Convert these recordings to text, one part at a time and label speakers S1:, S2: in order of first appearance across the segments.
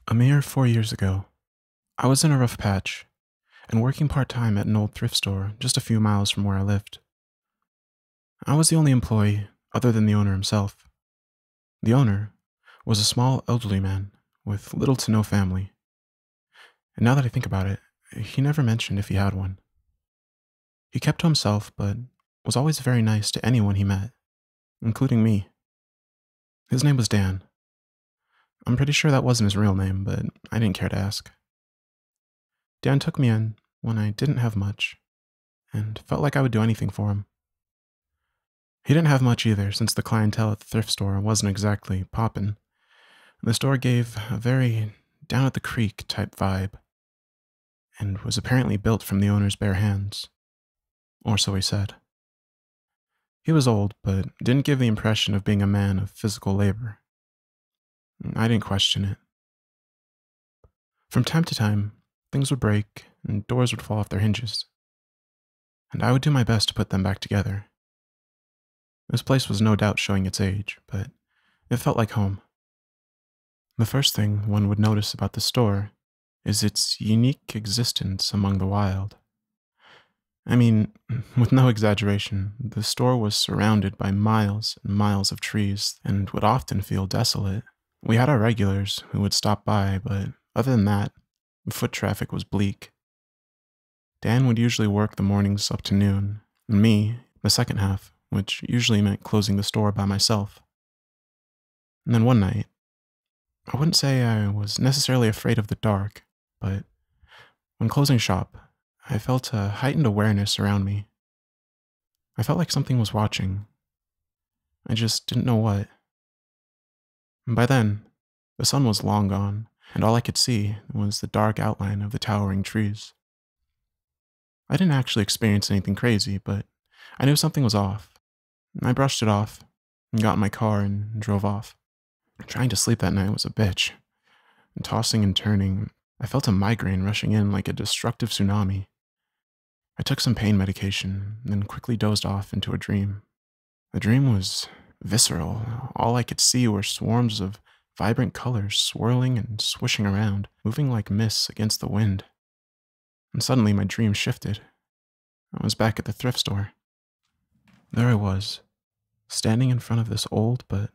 S1: A mere 4 years ago, I was in a rough patch and working part-time at an old thrift store just a few miles from where I lived. I was the only employee other than the owner himself. The owner was a small elderly man with little to no family. And now that I think about it, he never mentioned if he had one. He kept to himself, but was always very nice to anyone he met, including me. His name was Dan. I'm pretty sure that wasn't his real name, but I didn't care to ask. Dan took me in when I didn't have much, and felt like I would do anything for him. He didn't have much either, since the clientele at the thrift store wasn't exactly poppin'. The store gave a very down-at-the-creek type vibe, and was apparently built from the owner's bare hands. Or so he said. He was old, but didn't give the impression of being a man of physical labor. I didn't question it. From time to time, things would break and doors would fall off their hinges, and I would do my best to put them back together. This place was no doubt showing its age, but it felt like home. The first thing one would notice about the store is its unique existence among the wild. I mean, with no exaggeration, the store was surrounded by miles and miles of trees and would often feel desolate. We had our regulars who would stop by, but other than that, foot traffic was bleak. Dan would usually work the mornings up to noon, and me, the second half, which usually meant closing the store by myself. And then one night, I wouldn't say I was necessarily afraid of the dark, but when closing shop, I felt a heightened awareness around me. I felt like something was watching. I just didn't know what. And by then, the sun was long gone, and all I could see was the dark outline of the towering trees. I didn't actually experience anything crazy, but I knew something was off. I brushed it off, and got in my car and drove off. Trying to sleep that night was a bitch. And tossing and turning, I felt a migraine rushing in like a destructive tsunami. I took some pain medication, then quickly dozed off into a dream. The dream was visceral. All I could see were swarms of vibrant colors swirling and swishing around, moving like mists against the wind. And suddenly my dream shifted. I was back at the thrift store. There I was, standing in front of this old but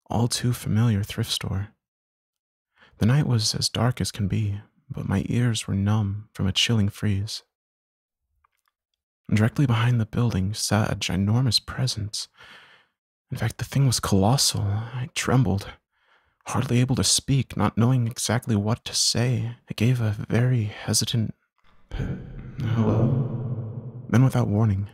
S1: all too familiar thrift store. The night was as dark as can be, but my ears were numb from a chilling freeze. Directly behind the building sat a ginormous presence. In fact, the thing was colossal. I trembled, hardly able to speak, not knowing exactly what to say. I gave a very hesitant hello. Then without warning,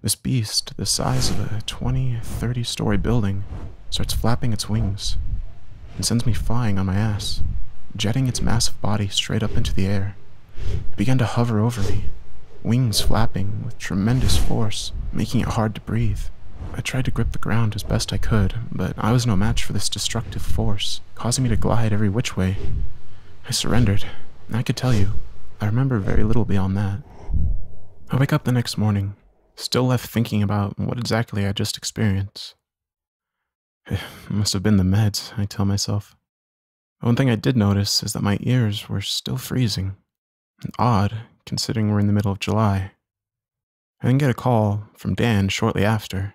S1: this beast, the size of a 20-30-story building, starts flapping its wings and sends me flying on my ass, jetting its massive body straight up into the air. It began to hover over me, wings flapping with tremendous force, making it hard to breathe. I tried to grip the ground as best I could, but I was no match for this destructive force, causing me to glide every which way. I surrendered, and I could tell you, I remember very little beyond that. I wake up the next morning, still left thinking about what exactly I just experienced. It must have been the meds, I tell myself. One thing I did notice is that my ears were still freezing. Odd, considering we're in the middle of July. I then get a call from Dan shortly after.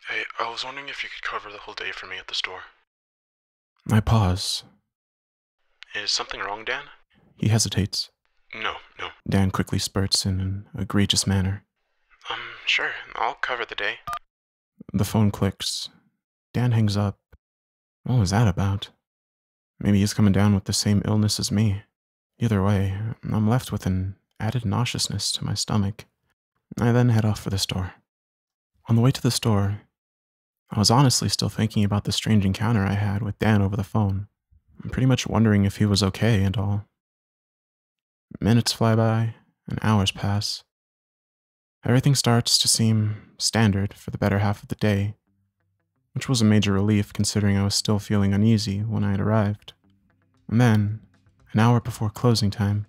S2: Hey, I was wondering if you could cover the whole day for me at the store.
S1: I pause.
S2: Is something wrong, Dan?
S1: He hesitates.
S2: No.
S1: Dan quickly spurts in an egregious manner.
S2: Sure, I'll cover the day.
S1: The phone clicks. Dan hangs up. What was that about? Maybe he's coming down with the same illness as me. Either way, I'm left with an added nauseousness to my stomach. I then head off for the store. On the way to the store, I was honestly still thinking about the strange encounter I had with Dan over the phone. I'm pretty much wondering if he was okay and all. Minutes fly by, and hours pass. Everything starts to seem standard for the better half of the day, which was a major relief considering I was still feeling uneasy when I had arrived. And then, an hour before closing time,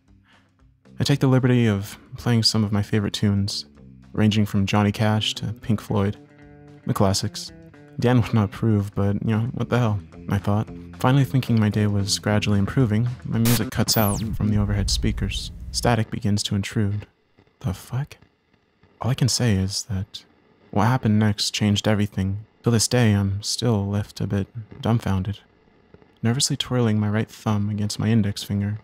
S1: I take the liberty of playing some of my favorite tunes, ranging from Johnny Cash to Pink Floyd, the classics. Dan would not approve, but, what the hell, I thought. Finally thinking my day was gradually improving, my music cuts out from the overhead speakers. Static begins to intrude. The fuck? All I can say is that what happened next changed everything. To this day, I'm still left a bit dumbfounded. Nervously twirling my right thumb against my index finger,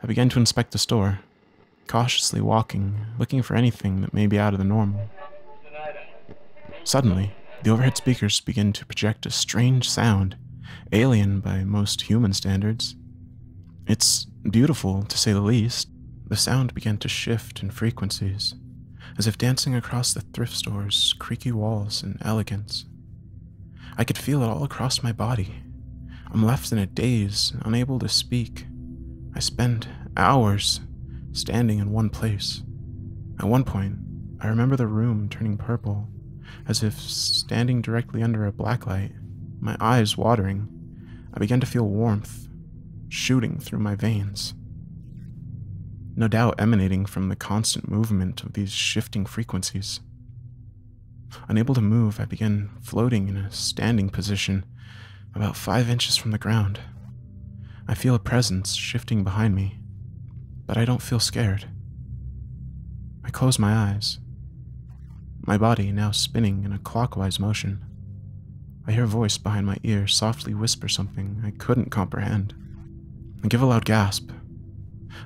S1: I began to inspect the store, cautiously walking, looking for anything that may be out of the normal. Suddenly, the overhead speakers begin to project a strange sound, alien by most human standards. It's beautiful, to say the least. The sound began to shift in frequencies, as if dancing across the thrift store's creaky walls in elegance. I could feel it all across my body. I'm left in a daze, unable to speak. I spend hours standing in one place. At one point, I remember the room turning purple, as if standing directly under a blacklight. My eyes watering, I began to feel warmth shooting through my veins. No doubt emanating from the constant movement of these shifting frequencies. Unable to move, I began floating in a standing position, about 5 inches from the ground. I feel a presence shifting behind me, but I don't feel scared. I close my eyes, my body now spinning in a clockwise motion. I hear a voice behind my ear softly whisper something I couldn't comprehend. I give a loud gasp.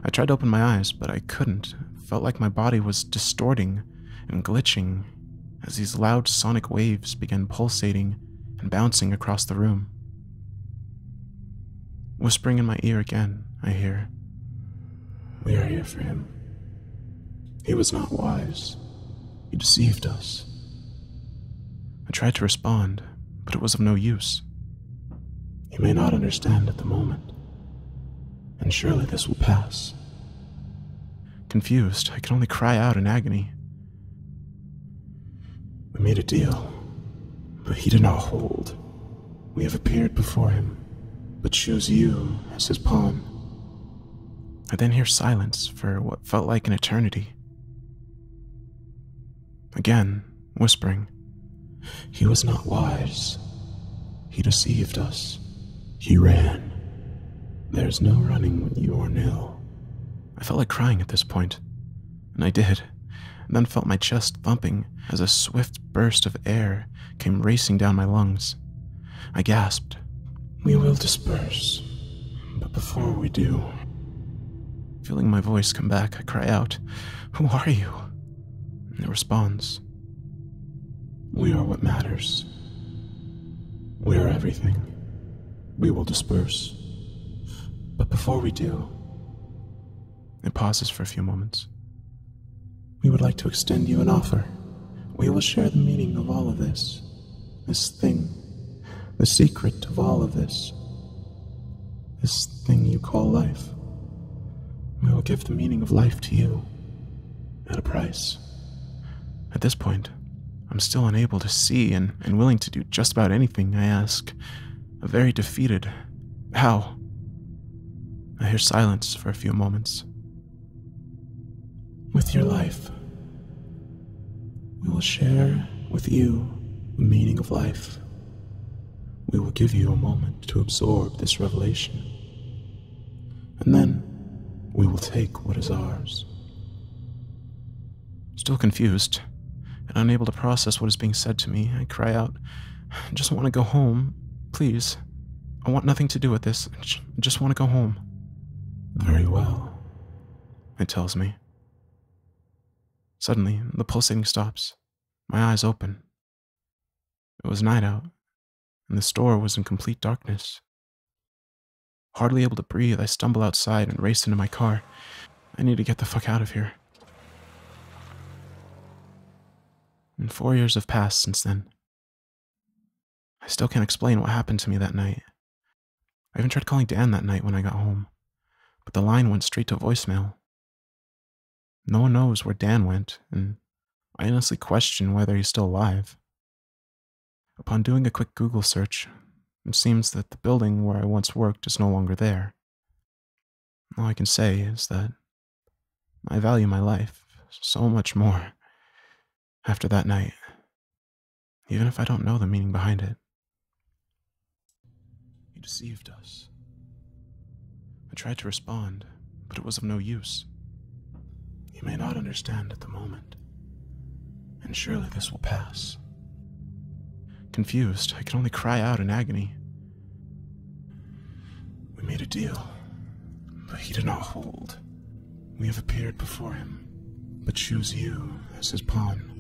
S1: I tried to open my eyes, but I couldn't. It felt like my body was distorting and glitching as these loud sonic waves began pulsating and bouncing across the room. Whispering in my ear again, I hear, "We are here for him. He was not wise. He deceived us." I tried to respond, but it was of no use. "You may not understand at the moment, and surely this will pass." Confused, I could only cry out in agony. "We made a deal, but he did not hold. We have appeared before him, but choose you as his pawn." I then hear silence for what felt like an eternity. Again, whispering, "He was not wise. He deceived us. He ran. There's no running when you are nil." I felt like crying at this point, and I did, and then felt my chest thumping as a swift burst of air came racing down my lungs. I gasped, "We will disperse, but before we do..." Feeling my voice come back, I cry out, "Who are you?" And it responds, "We are what matters. We are everything. We will disperse, but before we do..." It pauses for a few moments. "We would like to extend you an offer. We will share the meaning of all of this. This thing. The secret of all of this. This thing you call life. We will give the meaning of life to you. At a price." At this point, I'm still unable to see and willing to do just about anything I ask. A very defeated, "How?" I hear silence for a few moments. "With your life, we will share with you the meaning of life. We will give you a moment to absorb this revelation. And then we will take what is ours." Still confused and unable to process what is being said to me, I cry out, "I just want to go home. Please. I want nothing to do with this. I just want to go home." "Very well," it tells me. Suddenly, the pulsating stops. My eyes open. It was night out, and the store was in complete darkness. Hardly able to breathe, I stumble outside and race into my car. I need to get the fuck out of here. And 4 years have passed since then. I still can't explain what happened to me that night. I even tried calling Dan that night when I got home, but the line went straight to voicemail. No one knows where Dan went, and I honestly question whether he's still alive. Upon doing a quick Google search, it seems that the building where I once worked is no longer there. All I can say is that I value my life so much more after that night, even if I don't know the meaning behind it. deceived us. I tried to respond, but it was of no use. You may not understand at the moment, and surely this will pass. Confused, I could only cry out in agony. We made a deal, but he did not hold. We have appeared before him, but choose you as his pawn.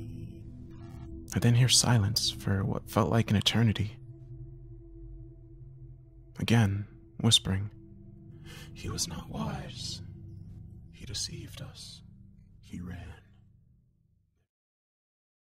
S1: I then hear silence for what felt like an eternity. Again, whispering, he was not wise. He deceived us. He ran.